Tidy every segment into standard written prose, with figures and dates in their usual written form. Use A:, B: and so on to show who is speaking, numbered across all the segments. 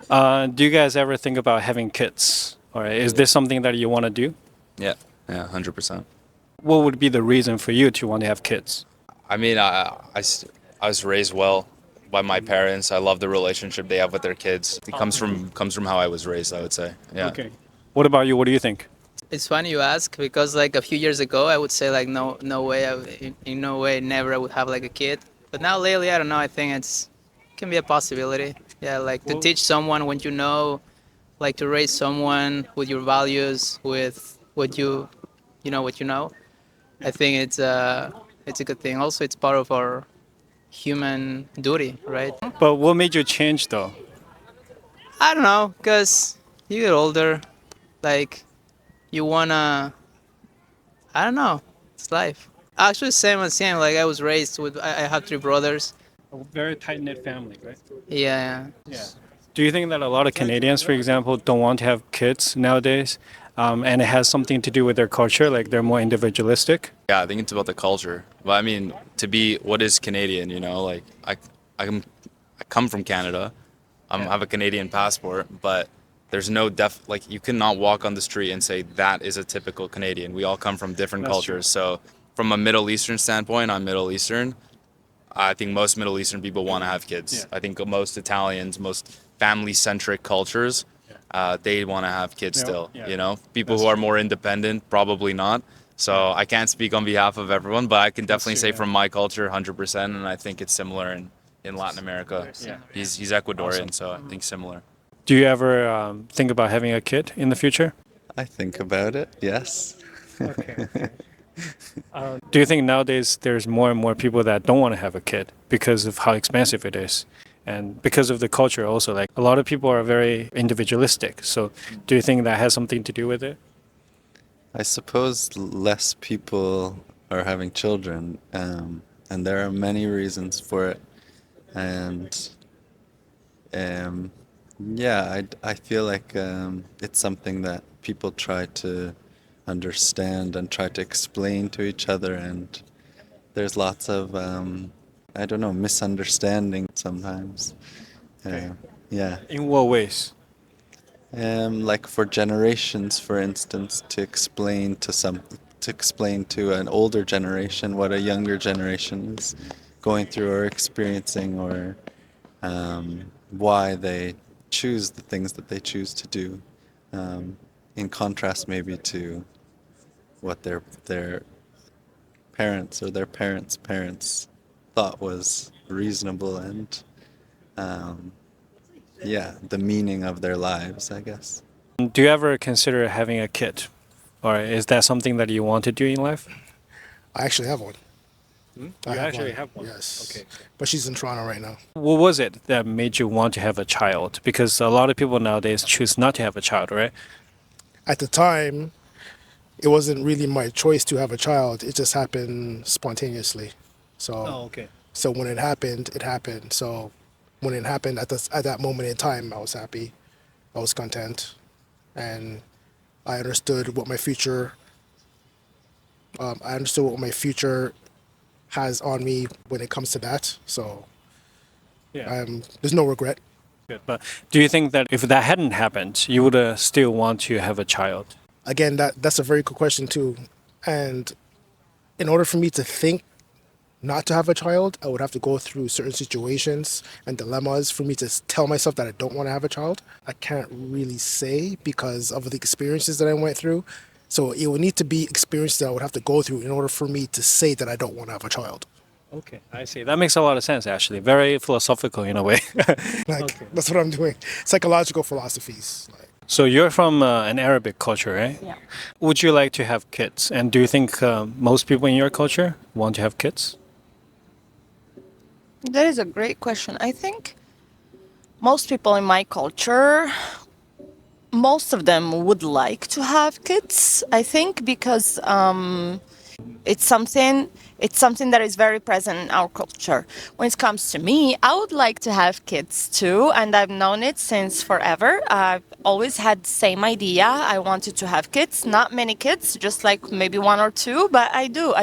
A: Do you guys ever think about having kids? Or is this something that you want to do?
B: Yeah, yeah, 100%.
A: What would be the reason for you to want to have kids?
B: I mean, I was raised well by my parents. I love the relationship they have with their kids. It comes from how I was raised, I would say. Yeah.
A: Okay. What about you? What do you think?
C: It's funny you ask because like a few years ago I would say like no way in no way never I would have like a kid. But now lately I don't know. I think it's can be a possibility. Yeah, like to teach someone when you know, like to raise someone with your values, with what what you know. I think it's a good thing. Also, it's part of our human duty, right?
A: But what made you change though?
C: I don't know, cause you get older, like you wanna. I don't know. It's life. Actually, same as him. Like I was raised with. I have three brothers.
A: A very tight knit family, right?
C: Yeah.
A: Yeah. Do you think that a lot of Canadians, for example, don't want to have kids nowadays? And it has something to do with their culture, like they're more individualistic?
B: Yeah, I think it's about the culture. But I mean, to be what is Canadian, like I come from Canada. I have a Canadian passport, but there's no like you cannot walk on the street and say that is a typical Canadian. We all come from different
A: That's
B: cultures. So from a Middle Eastern standpoint, I'm Middle Eastern. I think most Middle Eastern people want to have kids.
A: Yeah.
B: I think most Italians, most family-centric cultures, they want to have kids
A: Yeah,
B: still.
A: yeah.
B: People
A: That's
B: who are
A: true.
B: more independent, probably not. So I can't speak on behalf of everyone, but I can definitely
A: true,
B: say
A: yeah.
B: from my culture, 100%, and I think it's similar in Latin America.
A: Yeah.
B: He's Ecuadorian, so I think similar.
A: Do you ever think about having a kid in the future?
D: I think about it, yes.
A: Okay. Do you think nowadays there's more and more people that don't want to have a kid because of how expensive it is? And because of the culture also, like a lot of people are very individualistic. So do you think that has something to do with it?
D: I suppose less people are having children, and there are many reasons for it. And yeah, I feel like it's something that people try to understand and try to explain to each other, and there's lots of I don't know, misunderstanding sometimes. Yeah.
A: In what ways?
D: Like for generations, for instance, to explain to an older generation what a younger generation is going through or experiencing, or why they choose the things that they choose to do, in contrast maybe to what their parents or their parents thought was reasonable, and yeah, the meaning of their lives, I guess.
A: Do you ever consider having a kid? Or is that something that you want to do in life?
E: I actually have one.
A: You
E: I have
A: actually
E: one.
A: have one?
E: Yes.
A: Okay.
E: But she's in Toronto right now.
A: What was it that made you want to have a child? Because a lot of people nowadays choose not to have a child, right?
E: At the time, it wasn't really my choice to have a child. It just happened spontaneously. So,
A: okay.
E: so when it happened, it happened. So when it happened at that moment in time, I was happy. I was content, and I understood what my future. I understood what my future has on me when it comes to that. So
A: Yeah.
E: there's no regret.
A: Good. But do you think that if that hadn't happened, you would still want to have a child?
E: Again, that's a very good question too. And in order for me to think not to have a child, I would have to go through certain situations and dilemmas for me to tell myself that I don't want to have a child. I can't really say because of the experiences that I went through. So it would need to be experiences that I would have to go through in order for me to say that I don't want to have a child.
A: Okay, I see. That makes a lot of sense, actually. Very philosophical in a way.
E: Like, that's what I'm doing. Psychological philosophies. Like,
A: So you're from an Arabic culture, right?
F: Yeah.
A: Would you like to have kids? And do you think most people in your culture want to have kids?
F: That is a great question. I think most people in my culture, most of them would like to have kids. I think because It's something that is very present in our culture. When it comes to me, I would like to have kids too, and I've known it since forever. I've always had the same idea. I wanted to have kids, not many kids, just like maybe one or two, but I do.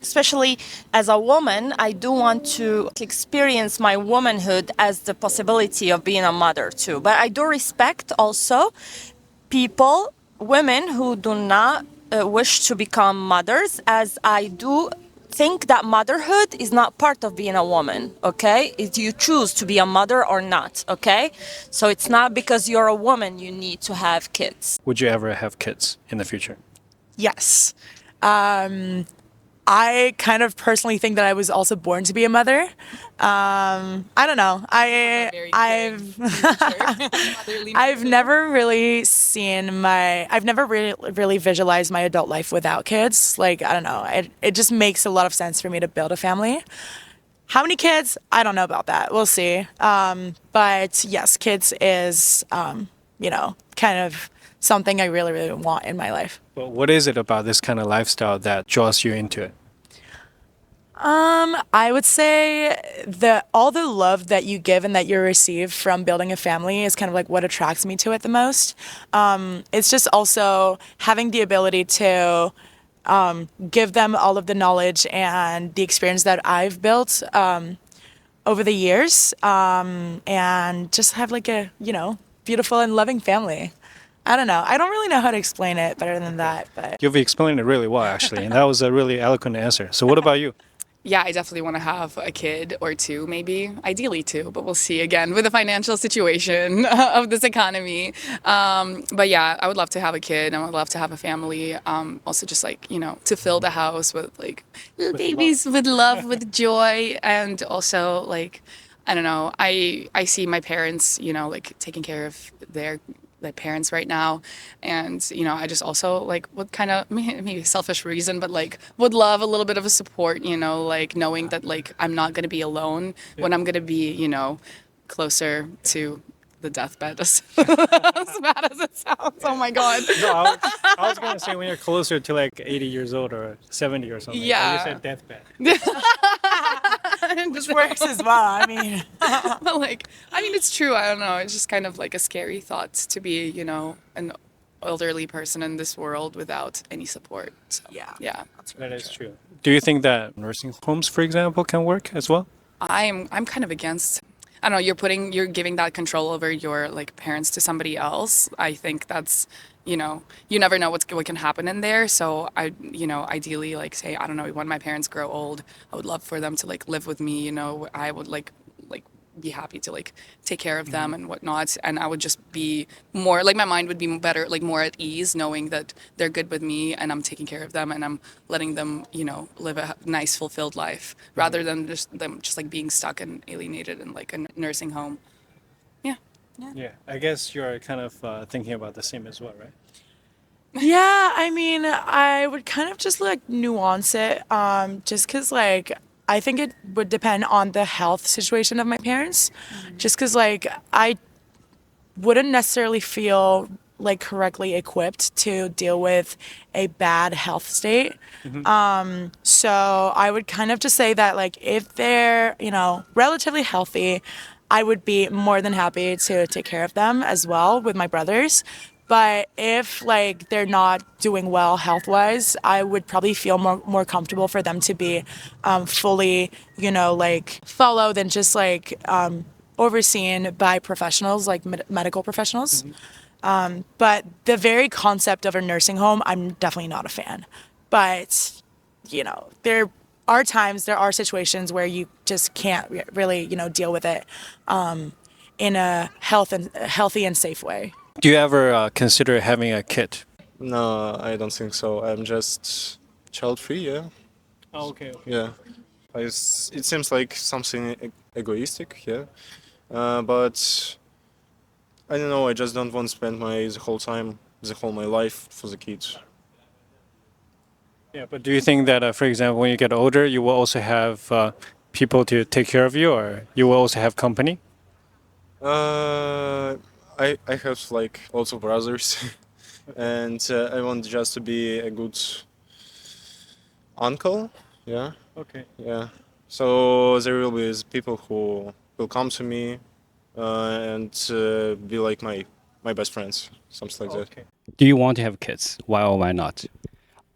F: Especially as a woman, I do want to experience my womanhood as the possibility of being a mother too. But I do respect also women who do not wish to become mothers, as I do think that motherhood is not part of being a woman, okay? You choose to be a mother or not, okay? So it's not because you're a woman you need to have kids.
A: Would you ever have kids in the future?
G: Yes. I kind of personally think that I was also born to be a mother. I don't know. I've never really really visualized my adult life without kids. Like, I don't know. It just makes a lot of sense for me to build a family. How many kids? I don't know about that. We'll see. But yes, kids is, kind of something I really, really want in my life.
A: But what is it about this kind of lifestyle that draws you into it?
G: I would say that all the love that you give and that you receive from building a family is kind of like what attracts me to it the most. It's just also having the ability to give them all of the knowledge and the experience that I've built over the years, and just have like a, beautiful and loving family. I don't know. I don't really know how to explain it better than that, but
A: You've explained it really well, actually, and that was a really eloquent answer. So what about you?
H: Yeah, I definitely want to have a kid or two, maybe, ideally two, but we'll see again with the financial situation of this economy. But yeah, I would love to have a kid. I would love to have a family. Also just like, to fill the house with like little babies with love, with joy. And also like, I don't know, I see my parents, like taking care of their parents right now, and I just also like would kind of maybe selfish reason, but like would love a little bit of a support, like knowing that like I'm not going to be alone when I'm going to be closer to the deathbed, as bad as it sounds. Oh my god.
A: No, I was going to say when you're closer to like 80 years old or 70 or something.
H: Yeah.
A: You said deathbed.
G: which works as well. I mean,
H: But like, it's true. I don't know. It's just kind of like a scary thought to be, an elderly person in this world without any support. So, yeah.
A: That is true. Do you think that nursing homes, for example, can work as well?
H: I'm kind of against. I don't know. You're giving that control over your like parents to somebody else. I think that's, you never know what can happen in there. So I, ideally, like say, I don't know, when my parents grow old, I would love for them to like live with me. I would like be happy to like take care of them and whatnot, and I would just be more like my mind would be better, like more at ease, knowing that they're good with me and I'm taking care of them and I'm letting them live a nice fulfilled life, rather than them just like being stuck and alienated in like a nursing home.
A: Yeah. I guess you're kind of thinking about the same as well, right?
G: yeah, I would kind of just like nuance it, just because like I think it would depend on the health situation of my parents, just because like I wouldn't necessarily feel like correctly equipped to deal with a bad health state. So I would kind of just say that like if they're, relatively healthy, I would be more than happy to take care of them as well with my brothers. But if like they're not doing well health-wise, I would probably feel more comfortable for them to be fully, like followed and just like overseen by professionals, like medical professionals. But the very concept of a nursing home, I'm definitely not a fan. But, there are situations where you just can't really, deal with it in a healthy and safe way.
A: Do you ever consider having a kid?
I: No, I don't think so. I'm just child-free, yeah.
A: Oh, okay.
I: Yeah. It seems like something egoistic, yeah. But I don't know, I just don't want to spend my life for the kids.
A: Yeah, but do you think that, for example, when you get older, you will also have people to take care of you, or you will also have company?
I: I have like lots of brothers, and I want just to be a good uncle. Yeah,
A: Okay.
I: yeah. So there will be people who will come to me and be like my best friends, something like that.
A: Do you want to have kids? Why or why not?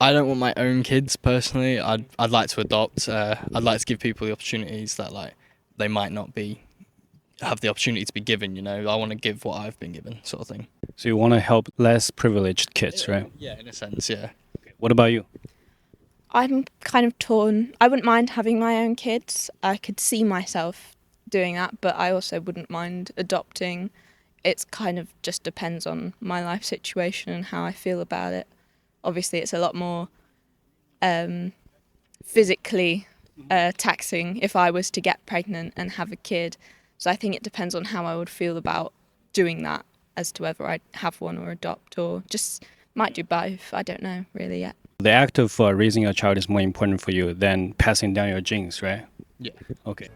J: I don't want my own kids personally. I'd like to adopt. I'd like to give people the opportunities that like they might not have the opportunity to be given. You know, I want to give what I've been given, sort of thing.
A: So you want to help less privileged kids, right?
J: Yeah, in a sense, yeah.
A: What about you?
K: I'm kind of torn. I wouldn't mind having my own kids. I could see myself doing that, but I also wouldn't mind adopting. It's kind of just depends on my life situation and how I feel about it. Obviously, it's a lot more physically taxing if I was to get pregnant and have a kid. So I think it depends on how I would feel about doing that as to whether I'd have one or adopt or just might do both. I don't know really yet.
A: The act of raising a child is more important for you than passing down your genes, right?
J: Yeah.
A: Okay.